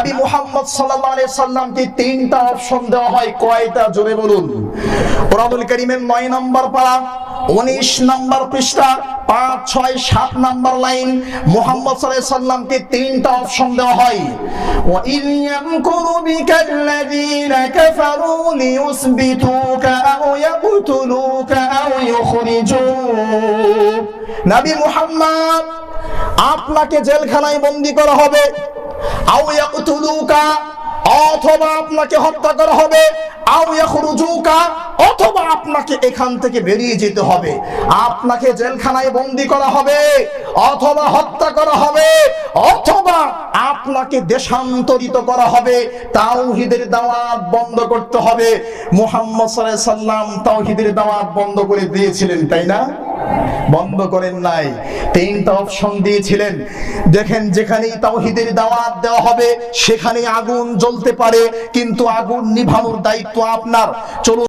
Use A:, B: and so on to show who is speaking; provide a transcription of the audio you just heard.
A: নবী মুহাম্মদ সাল্লাল্লাহু আলাইহি সাল্লামকে তিনটা অপশন দেওয়া হয়। কয়টা জোরে বলুন? কোরআনুল কারীমের 9 নম্বর পারা 19 নম্বর পৃষ্ঠা 5, 6, 7 নম্বর লাইন মুহাম্মদ সাল্লাল্লাহু আলাইহি সাল্লামকে তিনটা অপশন দেওয়া হয়। ওয়া ইন ইয়ামকুরু বিকাল্লাযীনা কাফারু লিয়ুসবিতুকা আও ইয়াকতুলুকা আও ইউখরিজুক। নবী মুহাম্মদ, আপনাকে জেলখানায় বন্দী করা হবে, আও ইয়াকতুলুকা, অথবা আপনাকে হত্যা করা হবে, আও ইয়াখরুজুকা, অথবা আপনাকে এখান থেকে বেরিয়ে যেতে হবে। আপনাকে জেলখানায় বন্দী করা হবে, অথবা হত্যা করা হবে, অথবা আপনাকে দেশান্তরিত করা হবে। তাওহীদের দাওয়াত বন্ধ করতে হবে। মুহাম্মদ সাল্লাল্লাহু আলাইহি সাল্লাম তাওহীদের দাওয়াত বন্ধ করে দিয়েছিলেন, তাই না? বন্ধ করেন নাই, তিনটা অপশন দিয়েছিলেন। দেখেন, যেখানেই তাওহীদের দাওয়াত দেওয়া হবে সেখানে আগুন জ্বলতে পারে, কিন্তু আগুন নিভানোর দায়িত্ব আপনার। চলুন